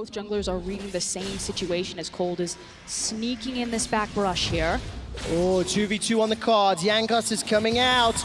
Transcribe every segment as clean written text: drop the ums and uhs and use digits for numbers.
Both junglers are reading the same situation as KOLD is sneaking in this back brush here. Oh, 2v2 on the cards. JANKOS is coming out.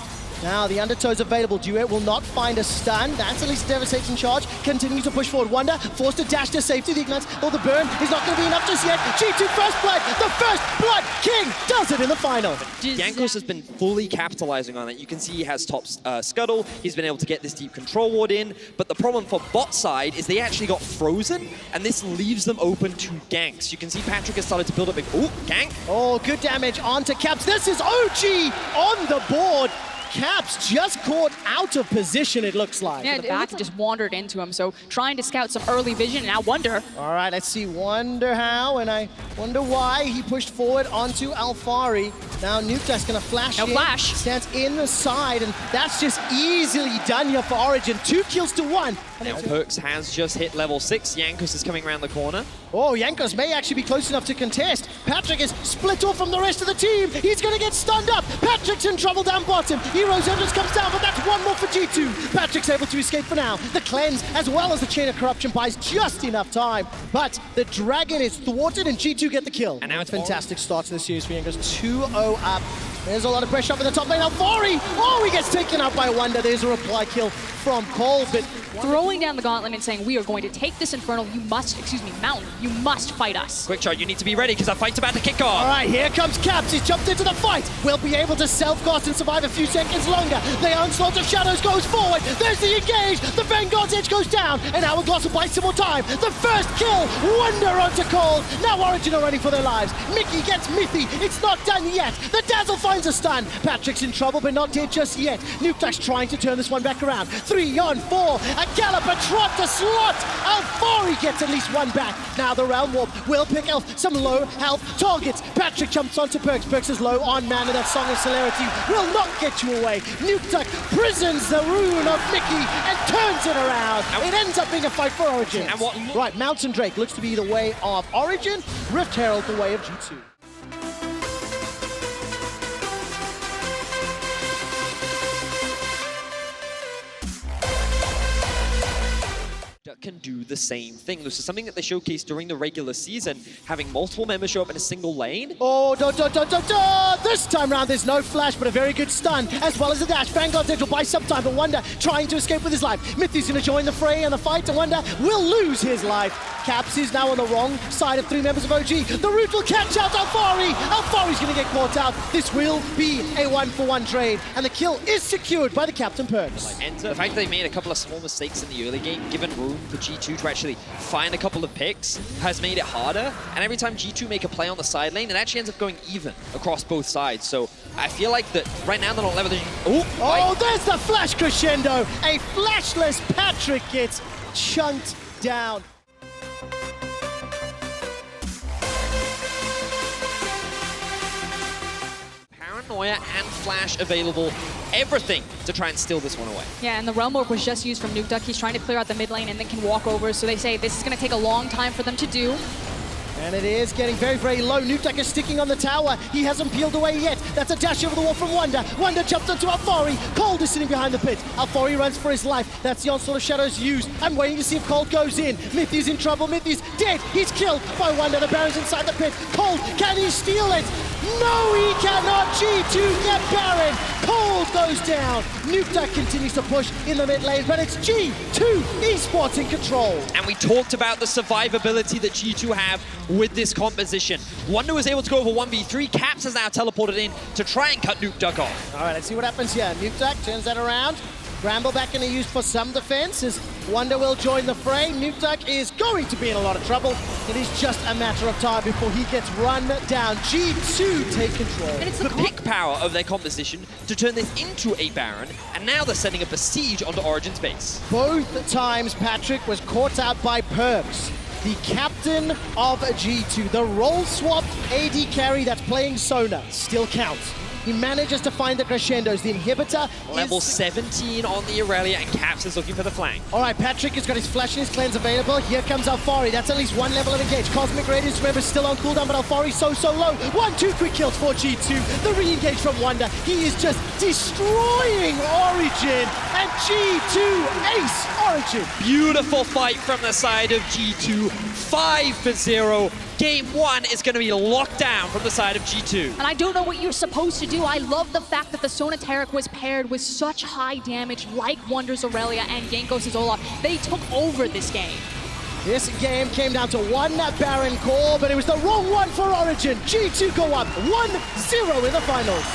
Now the undertow's available. Duet will not find a stun. That's at least a devastating charge. Continuing to push forward. WUNDER forced to dash to safety. The ignites. Oh, the burn is not going to be enough just yet. G2 first blood. The first blood king does it in the final. JANKOS has been fully capitalizing on it. You can see he has top scuttle. He's been able to get this deep control ward in. But the problem for bot side is they actually got frozen, and this leaves them open to ganks. You can see PATRIK has started to build up big. Oh, gank. Oh, good damage onto Caps. This is OG on the board. Caps just caught out of position, it looks like. Yeah, the back just wandered into him, so trying to scout some early vision, and now WUNDER. All right, let's see WUNDER how, and I wonder why he pushed forward onto ALPHARI. Now NUKEDUCK's gonna flash in. Flash. Stands in the side, and that's just easily done here for Origin. 2 kills to 1. Now PERKZ has just hit level 6. JANKOS is coming around the corner. Oh, JANKOS may actually be close enough to contest. PATRIK is split off from the rest of the team. He's gonna get stunned up. PATRIK's in trouble down bottom. Hero's Entrance comes down, but that's one more for G2. PATRIK's able to escape for now. The cleanse, as well as the Chain of Corruption, buys just enough time. But the Dragon is thwarted, and G2 get the kill. And now it's a fantastic start to the series for JANKOS. 2-0 up. There's a lot of pressure up in the top lane. ALPHARI! Oh, he gets taken out by WUNDER. There's a reply kill from KOLD, but throwing down the gauntlet and saying, we are going to take this Infernal. You must, Mountain, you must fight us. Quick shot, you need to be ready because our fight's about to kick off. All right, here comes Caps. He's jumped into the fight. Will be able to self-cast and survive a few seconds longer. The Onslaught of Shadows goes forward. There's the engage. The Vanguard's Edge goes down. And Hourglass will buy some more time. The first kill. WUNDER onto KOLD. Now Origin are running for their lives. Mikyx gets MITHY. It's not done yet. The Dazzle finds a stun. PATRIK's in trouble, but not dead just yet. NUKEDUCK's trying to turn this one back around. 3 on 4. A gallop, a trot, a slot. ALPHARI gets at least one back. Now the Realm Warp will pick out some low health targets. PATRIK jumps onto PERKZ. PERKZ is low on mana. That Song of Celerity will not get you away. NUKEDUCK prisons the rune of Mikyx and turns it around. It ends up being a fight for Origin. And what? Right, Mountain Drake looks to be the way of Origin. Rift Herald the way of G2. Can do the same thing. This is something that they showcased during the regular season, having multiple members show up in a single lane. Oh, this time round there's no flash, but a very good stun, as well as a dash. Vanguard's Edge will buy some time, but WUNDER trying to escape with his life. MITHY's gonna join the fray and the fight, and WUNDER will lose his life. Caps is now on the wrong side of 3 members of OG. The root will catch out ALPHARI. ALPHARI's gonna get caught out. This will be a 1-for-1 trade, and the kill is secured by the Captain PERKZ. And the fact that they made a couple of small mistakes in the early game, given room for G2 to actually find a couple of picks, has made it harder. And every time G2 make a play on the side lane, it actually ends up going even across both sides. So I feel like that right now they're not leveraging. Oh, there's the flash crescendo. A flashless PATRIK gets chunked down. Paranoia and flash available, everything to try and steal this one away. Yeah, and the Realm Warp was just used from NUKEDUCK. He's trying to clear out the mid lane and then can walk over, so they say this is going to take a long time for them to do. And it is getting very, very low. NUKEDUCK is sticking on the tower. He hasn't peeled away yet. That's a dash over the wall from WUNDER. WUNDER jumps onto ALPHARI. KOLD is sitting behind the pit. ALPHARI runs for his life. That's the Onslaught of Shadows used. I'm waiting to see if KOLD goes in. MITHY's in trouble. MITHY's dead. He's killed by WUNDER. The Baron's inside the pit. KOLD, can he steal it? No, he cannot. G2 get Baron. KOLD goes down. NUKEDUCK continues to push in the mid lane, but it's G2 Esports in control. And we talked about the survivability that G2 have with this composition. WUNDER was able to go over 1v3. Caps has now teleported in to try and cut NUKEDUCK off. All right, let's see what happens here. NUKEDUCK turns that around. Bramble back in the use for some defense as WUNDER will join the fray. NUKEDUCK is going to be in a lot of trouble. It is just a matter of time before he gets run down. G2 take control. And it's the pick power of their composition to turn this into a Baron, and now they're setting up a siege onto Origin's base. Both times PATRIK was caught out by PERKZ, the captain of G2. The role swap AD carry that's playing Sona still counts. He manages to find the crescendos. The inhibitor Level 17 on the Aurelia, and Caps is looking for the flank. All right, PATRIK has got his flash and his cleanse available. Here comes ALPHARI. That's at least one level of engage. Cosmic Radiance, remember, still on cooldown, but ALPHARI so low. 1-2 quick kills for G2. The re-engage from WUNDER. He is just destroying Origin. And G2 ace Origin. Beautiful fight from the side of G2, 5-0. Game 1 is going to be locked down from the side of G2. And I don't know what you're supposed to do. I love the fact that the Sonateric was paired with such high damage like WUNDER's Aurelia and JANKOS' Olaf. They took over this game. This game came down to one Baron call, but it was the wrong one for Origin. G2 go up 1-0 in the finals.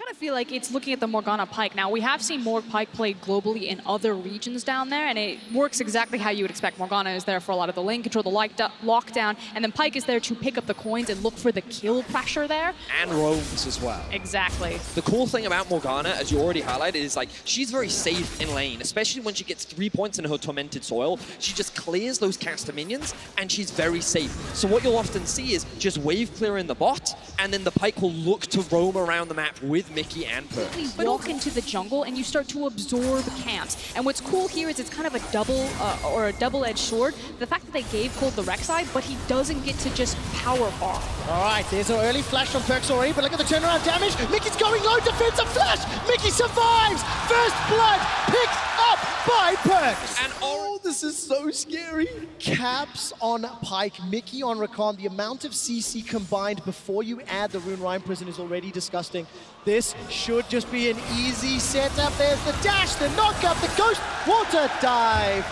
I feel like it's looking at the Morgana Pyke. Now, we have seen Pyke played globally in other regions down there, and it works exactly how you would expect. Morgana is there for a lot of the lane control, the lockdown, and then Pyke is there to pick up the coins and look for the kill pressure there. And roams as well. Exactly. The cool thing about Morgana, as you already highlighted, is like she's very safe in lane, especially when she gets 3 points in her Tormented Soil. She just clears those caster minions, and she's very safe. So what you'll often see is just wave clear in the bot, and then the Pyke will look to roam around the map with MIKY and PERKZ. You walk into the jungle and you start to absorb camps. And what's cool here is it's kind of a double-edged sword. The fact that they gave KOLD the Rek'Sai, but he doesn't get to just power farm. All right, there's an early flash from PERKZ already, but look at the turnaround damage. MIKY's going low, defensive flash. MIKY survives. First blood picked up by PERKZ. And oh, this is so scary. Caps on Pyke, MIKY on Rakan. The amount of CC combined before you add the Rune Rhyme Prison is already disgusting. This should just be an easy setup. There's the dash, the knockup, the ghost water dive.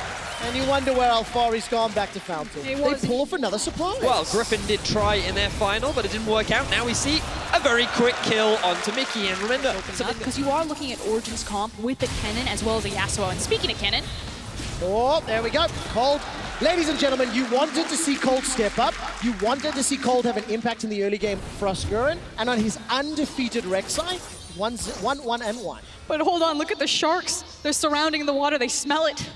And you wonder where ALPHARI's gone back to Fountain. They pull off another surprise. Well, Griffin did try in their final, but it didn't work out. Now we see a very quick kill onto MIKY. And remember, because you are looking at Origin's comp with the Kennen as well as a Yasuo. And speaking of Kennen, oh, there we go. KOLD. Ladies and gentlemen, you wanted to see KOLD step up. You wanted to see KOLD have an impact in the early game for Froskuren. And on his undefeated Rek'Sai, 1-1-1. But hold on, look at the sharks. They're surrounding the water. They smell it.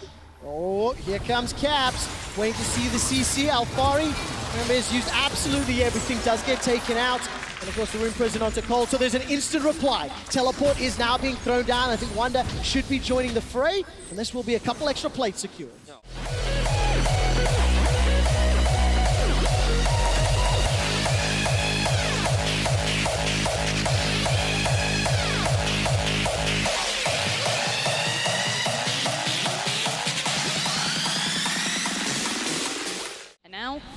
Oh, here comes Caps. Waiting to see the CC. ALPHARI, remember, has used absolutely everything. Does get taken out. And of course, the Rune Prison onto KOLD. So there's an instant reply. Teleport is now being thrown down. I think WUNDER should be joining the fray. And this will be a couple extra plates secured. No.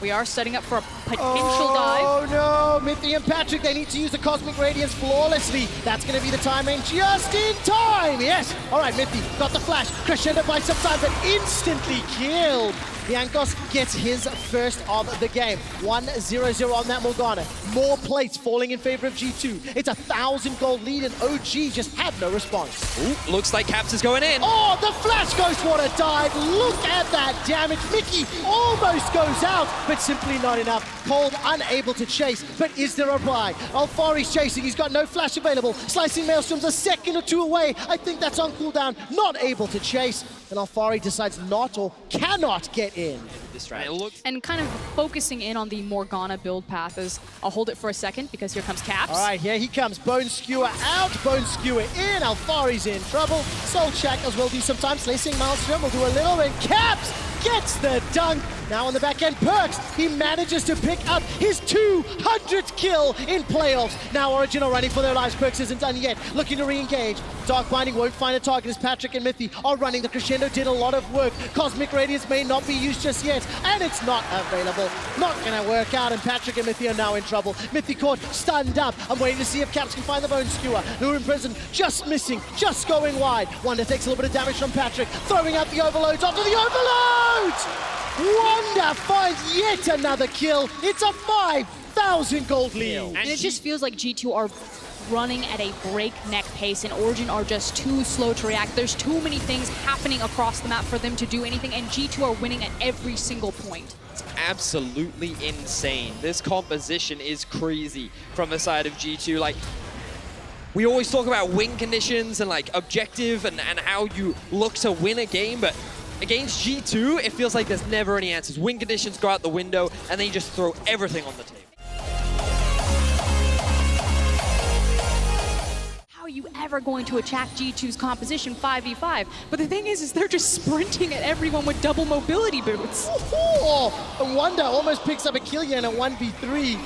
We are setting up for a potential dive. Oh no, MITHY and PATRIK, they need to use the Cosmic Radiance flawlessly. That's going to be the timing just in time. Yes. All right, MITHY got the flash. Crescendo by some time, but instantly killed. JANKOS gets his first of the game. 1-0-0 on that Morgana. More plates falling in favor of G2. It's a 1,000 gold lead and OG just had no response. Ooh, looks like Caps is going in. Oh, the flash Ghost Water dive. Look at that damage. MIKY almost goes out, but simply not enough. KOLD unable to chase, but is there a reply? ALPHARI's chasing. He's got no flash available. Slicing Maelstrom's a second or two away. I think that's on cooldown. Not able to chase. And ALPHARI decides not or cannot get in. And kind of focusing in on the Morgana build path is, I'll hold it for a second because here comes Caps. All right, here he comes. Bone Skewer out, Bone Skewer in. ALPHARI's in trouble. Soul Shackles will do sometimes. Slicing Maelstrom will do a little bit. Caps gets the dunk. Now on the back end, PERKZ, he manages to pick up his 200th kill in playoffs. Now Origin are running for their lives. PERKZ isn't done yet. Looking to re-engage. Dark Binding won't find a target as PATRIK and MITHY are running. The Crescendo did a lot of work. Cosmic Radiance may not be used just yet, and it's not available. Not gonna work out, and PATRIK and MITHY are now in trouble. MITHY caught, stunned up. I'm waiting to see if Caps can find the Bone Skewer. Lure in prison, just missing, just going wide. WUNDER takes a little bit of damage from PATRIK, throwing out the overloads onto the overloads! WUNDER finds yet another kill. It's a 5,000 gold lead. And it just feels like G2 are running at a breakneck pace, and Origin are just too slow to react. There's too many things happening across the map for them to do anything, and G2 are winning at every single point. It's absolutely insane. This composition is crazy from the side of G2. Like, we always talk about win conditions and like objective and how you look to win a game, but Against G2, it feels like there's never any answers. Win conditions go out the window, and then you just throw everything on the table. How are you ever going to attack G2's composition 5v5? But the thing is they're just sprinting at everyone with double mobility boots. And WUNDER almost picks up a kill here in a 1v3.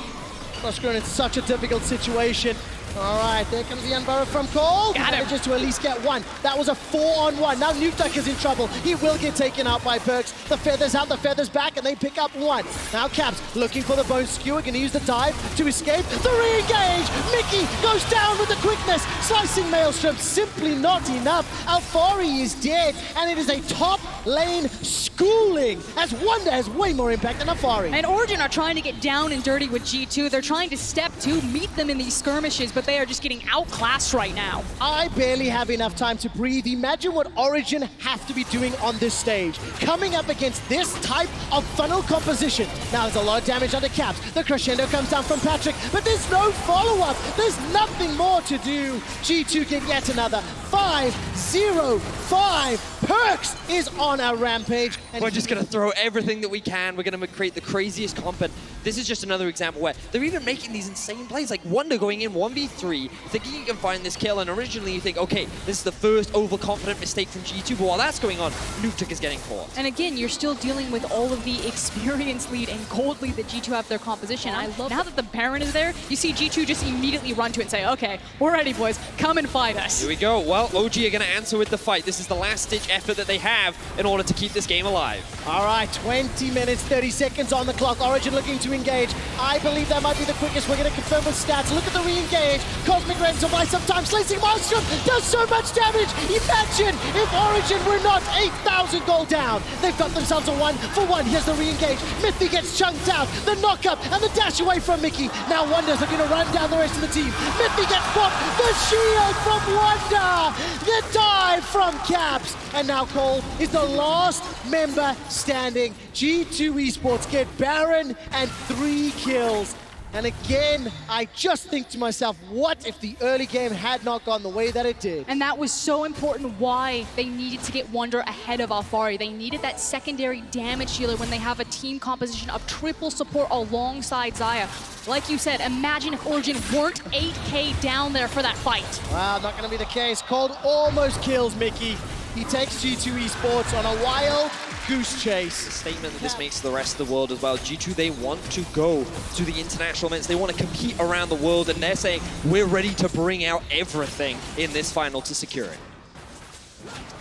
Crossgrown in such a difficult situation. All right, there comes the unburrow from KOLD. Got him. Manages to at least get one. That was a 4-on-1. Now NUKEDUCK is in trouble. He will get taken out by PERKZ. The feathers out, the feathers back, and they pick up one. Now Caps looking for the bone skewer, gonna use the dive to escape. The re-engage! MIKY goes down with the quickness. Slicing Maelstrom, simply not enough. ALPHARI is dead, and it is a top lane schooling as WUNDER has way more impact than ALPHARI. And Origin are trying to get down and dirty with G2. They're trying to step two, meet them in these skirmishes, but they are just getting outclassed right now. I barely have enough time to breathe. Imagine what Origin have to be doing on this stage. Coming up against this type of funnel composition. Now there's a lot of damage under Caps. The crescendo comes down from PATRIK, but there's no follow-up. There's nothing more to do. G2 get yet another 5-0-5. PERKZ is on a rampage. And we're just going to throw everything that we can. We're going to create the craziest comp. And this is just another example where they're even making these insane plays. Like WUNDER going in 1v3, thinking you can find this kill. And originally you think, okay, this is the first overconfident mistake from G2. But while that's going on, NUKEDUCK is getting caught. And again, you're still dealing with all of the experience lead and gold lead that G2 have their composition. I love now that the Baron is there, you see G2 just immediately run to it and say, okay, we're ready, boys. Come and fight us. Here we go. Well, OG are going to answer with the fight. This is the last-ditch effort that they have in order to keep this game alive. All right, 20 minutes, 30 seconds on the clock. Origin looking to engage. I believe that might be the quickest. We're going to confirm with stats. Look at the re-engage. Cosmic Red to buy some time. Slicing Maelstrom does so much damage. Imagine if Origin were not 8,000 gold down. They've got themselves a 1-for-1. Here's the re-engage. MITHY gets chunked out. The knock-up and the dash away from MIKY. Now WUNDER's looking to run down the rest of the team. MITHY gets blocked. The shield from WUNDER. The dive from Caps. And now KOLD is the last member standing. G2 Esports get Baron and 3 kills. And again, I just think to myself, what if the early game had not gone the way that it did? And that was so important why they needed to get WUNDER ahead of ALPHARI. They needed that secondary damage dealer when they have a team composition of triple support alongside Xayah. Like you said, imagine if Origin weren't 8K down there for that fight. Wow, not gonna be the case. KOLD almost kills MIKY. He takes G2 Esports on a wild goose chase. The statement that this makes to the rest of the world as well. G2, they want to go to the international events. They want to compete around the world, and they're saying, we're ready to bring out everything in this final to secure it.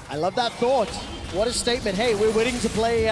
I love that thought. What a statement. Hey, we're willing to play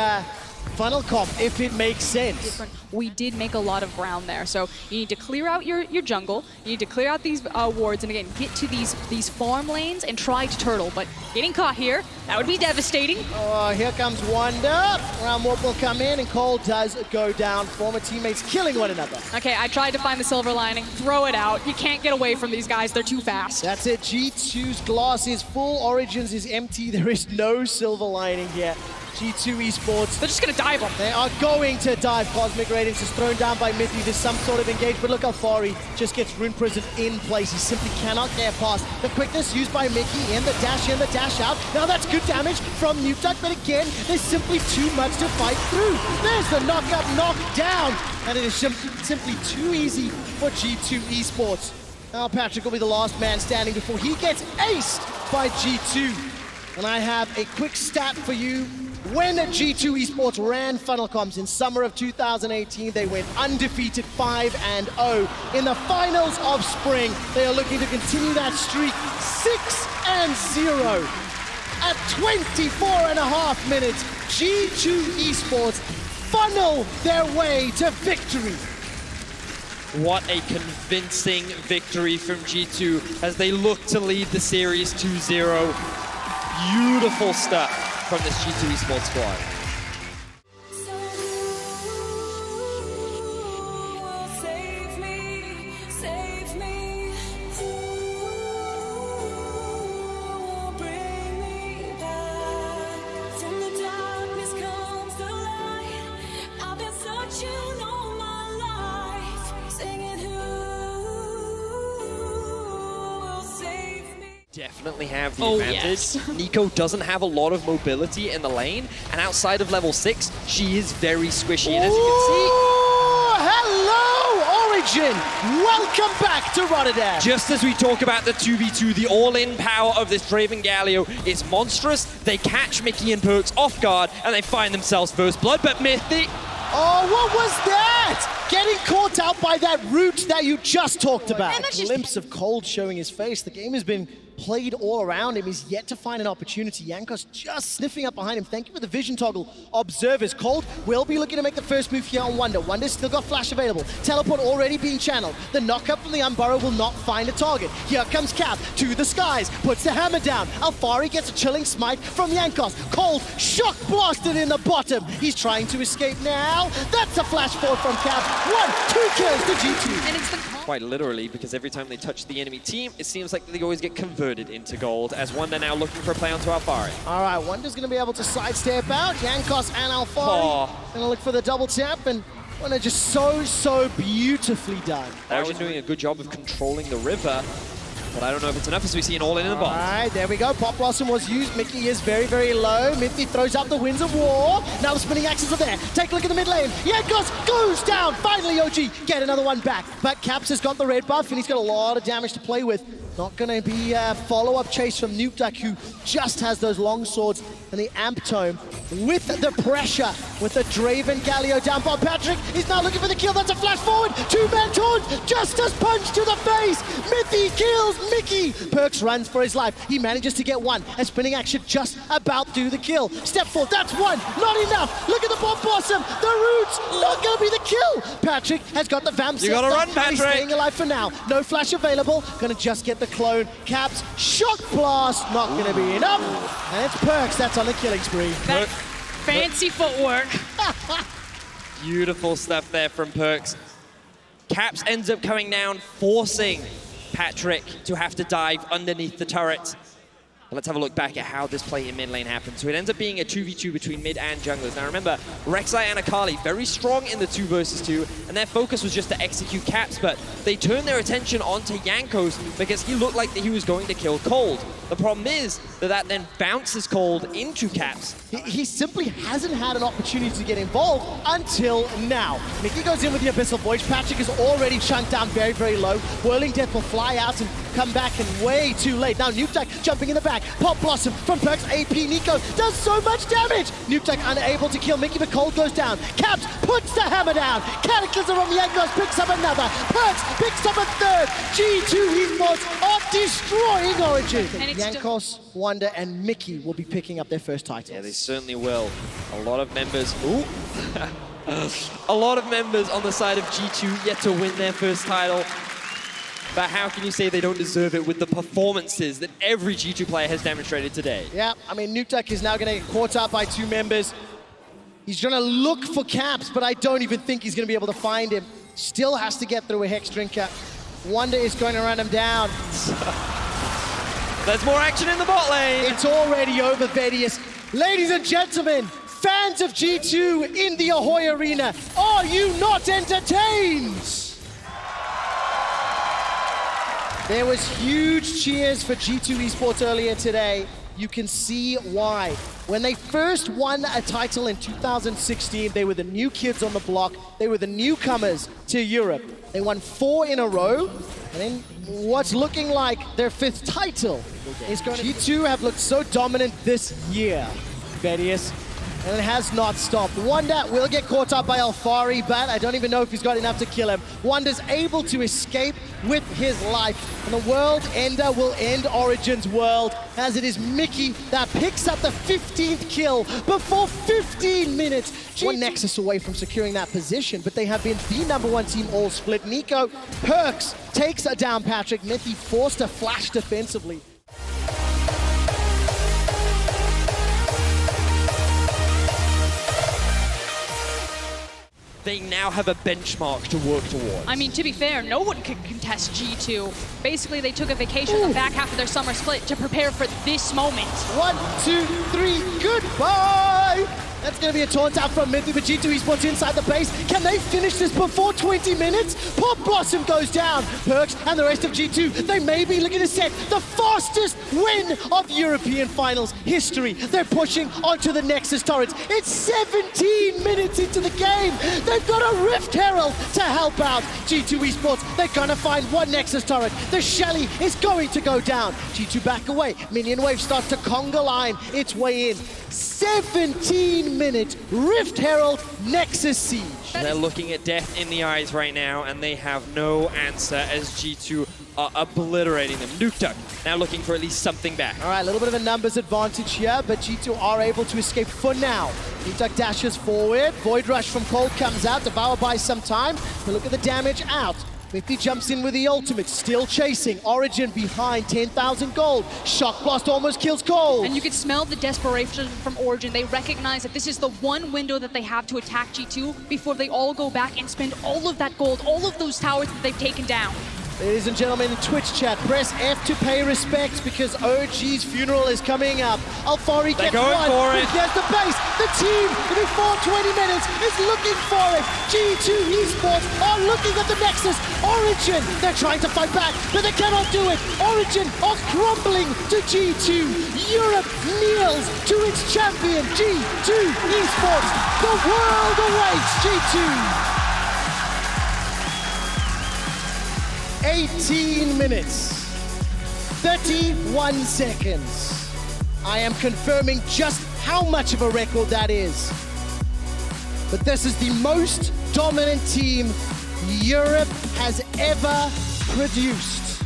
funnel comp if it makes sense. We did make a lot of ground there, so you need to clear out your jungle, you need to clear out these wards, and again, get to these farm lanes and try to turtle, but getting caught here, that would be devastating. Oh, here comes WUNDER. Round warp will come in, and KOLD does go down. Former teammates killing one another. Okay, I tried to find the silver lining, throw it out. You can't get away from these guys, they're too fast. That's it, G2's glass is full, Origins is empty. There is no silver lining here. G2 Esports. They're just gonna dive them. They are going to dive. Cosmic Radiance is thrown down by MITHY. There's some sort of engage, but look, ALPHARI just gets Rune Prison in place. He simply cannot get past. The quickness used by MIKY in the dash out. Now that's good damage from NUKEDUCK, but again, there's simply too much to fight through. There's the knock-up, knock-down, and it is simply too easy for G2 Esports. Now PATRIK will be the last man standing before he gets aced by G2. And I have a quick stat for you. When G2 Esports ran Funnel Comps in summer of 2018, they went undefeated 5-0. In the finals of spring, they are looking to continue that streak 6-0. At 24.5 minutes, G2 Esports funnel their way to victory. What a convincing victory from G2 as they look to lead the series 2-0. Beautiful stuff from this G2 Esports squad. definitely have the Oh, advantage. yes. Nico doesn't have a lot of mobility in the lane, and outside of level 6, she is very squishy. And as you can see, hello, Origin! Welcome back to Rotterdam. just as we talk about the 2v2, the all-in power of this Draven Galio is monstrous. They catch Mickey and PERKZ off guard, and they find themselves first blood, but MITHY... Oh, what was that? Getting caught out by that root that you just talked about. And A glimpse of KOLD showing his face. The game has been played all around him. He's yet to find an opportunity. JANKOS just sniffing up behind him. Thank you for the vision toggle. Observers. KOLD will be looking to make the first move here on WUNDER. WUNDER's still got flash available. Teleport already being channeled. The knockup from the Unburrow will not find a target. Here comes Cap to the skies. Puts the hammer down. ALPHARI gets a chilling smite from JANKOS. KOLD shock blasted in the bottom. He's trying to escape now. That's a flash forward from Cap. 1, 2 kills to G2. And it's the Quite literally, because every time they touch the enemy team, it seems like they always get converted into gold, as WUNDER now looking for a play onto ALPHARI. All right, WUNDER's going to be able to sidestep out. JANKOS and ALPHARI going to look for the double tap, and WUNDER just so beautifully done. Origin doing a good job of controlling the river, but I don't know if it's enough as we see an all-in the bot. All right, there we go. Pop Blossom was used. Mickey is very low. MITHY throws up the Winds of War. Now the spinning axes are there. Take a look at the mid lane. JANKOS goes down. Finally, OG get another one back. But Caps has got the red buff, and he's got a lot of damage to play with. Not going to be a follow-up chase from NUKEDUCK, who just has those long swords and the amp tome. With the pressure, with the Draven Galio down by PATRIK, he's now looking for the kill. That's a flash forward. 2-man taunt, Justice punch to the face. MITHY kills Mickey. PERKZ runs for his life. He manages to get one. A spinning axe should just about do the kill. Step forward, that's one. Not enough. Look at the Bomb Blossom. The roots, not going to be the kill. PATRIK has got the vamp. You gotta run, He's PATRIK. staying alive for now. No flash available. Gonna just get the clone. Caps, shock blast, not gonna be enough. And it's PERKZ that's on the killing spree. that fancy footwork. Beautiful stuff there from PERKZ. Caps ends up coming down, forcing PATRIK to have to dive underneath the turret. Let's have a look back at how this play in mid lane happened. So it ends up being a 2v2 between mid and junglers. Now remember, Rek'Sai and Akali very strong in the 2 versus 2, and their focus was just to execute Caps, but they turned their attention onto JANKOS because he looked like that he was going to kill KOLD. The problem is that then bounces KOLD into Caps. He simply hasn't had an opportunity to get involved until now. Mickey goes in with the Abyssal Voyage. PATRIK is already chunked down very low. Whirling Death will fly out and come back, and way too late. Now NUKEDUCK jumping in the back. Pop Blossom from PERKZ. AP Nico does so much damage. NUKEDUCK unable to kill Mickey, but KOLD goes down. Caps puts the hammer down. Cataclysm from JANKOS picks up another. PERKZ picks up a third. G2 esports are destroying Origin. JANKOS, WUNDER, and Mickey will be picking up their first titles. Yeah, they certainly will. A lot of members. Ooh. A lot of members on the side of G2 yet to win their first title. But how can you say they don't deserve it with the performances that every G2 player has demonstrated today? Yeah, I mean, NUKEDUCK is now going to get caught up by 2 members. He's trying to look for Caps, but I don't even think he's going to be able to find him. Still has to get through a Hex Drinker. WUNDER is going to run him down. There's more action in the bot lane. It's already over, vedio. Ladies and gentlemen, fans of G2 in the Ahoy Arena, are you not entertained? There was huge cheers for G2 esports earlier today. You can see why. When they first won a title in 2016, they were the new kids on the block. They were the newcomers to Europe. They won 4 in a row, and then what's looking like their 5th title is going to... G2 have looked so dominant this year, vedio. And it has not stopped. WUNDER will get caught up by ALPHARI, but I don't even know if he's got enough to kill him. WUNDER's able to escape with his life. And the world ender will end Origin's world, as it is Mickey that picks up the 15th kill before 15 minutes. One Nexus away from securing that position, but they have been the #1 team all split. Nico, PERKZ takes down PATRIK. MITHY forced to flash defensively. They now have a benchmark to work towards. I mean, to be fair, no one could contest G2. Basically, they took a vacation in the back half of their summer split to prepare for this moment. 1, 2, 3, goodbye! That's going to be a taunt out from MITHY, but G2 Esports inside the base. Can they finish this before 20 minutes? Pop Blossom goes down. PERKZ and the rest of G2, they may be looking to set the fastest win of European Finals history. They're pushing onto the Nexus turrets. It's 17 minutes into the game. They've got a Rift Herald to help out. G2 Esports, they're going to find one Nexus turret. The Shelly is going to go down. G2 back away. Minion Wave starts to conga line its way in. 17-minute Rift Herald Nexus Siege. They're looking at death in the eyes right now, and they have no answer as G2 are obliterating them. NUKEDUCK now looking for at least something back. All right, a little bit of a numbers advantage here, but G2 are able to escape for now. NUKEDUCK dashes forward. Void Rush from KOLD comes out. Devour buys some time. But look at the damage out. MITHY jumps in with the ultimate, still chasing. Origin behind, 10,000 gold. Shock Blast almost kills KOLD. And you can smell the desperation from Origin. They recognize that this is the one window that they have to attack G2 before they all go back and spend all of that gold, all of those towers that they've taken down. Ladies and gentlemen in Twitch chat, press F to pay respects because OG's funeral is coming up. ALPHARI gets one. For it. Here's the base. The team, before 20 minutes, is looking for it. G2 Esports are looking at the Nexus. Origin, they're trying to fight back, but they cannot do it. Origin are crumbling to G2. Europe kneels to its champion, G2 Esports. The world awaits G2. 18 minutes, 31 seconds. I am confirming just how much of a record that is. But this is the most dominant team Europe has ever produced.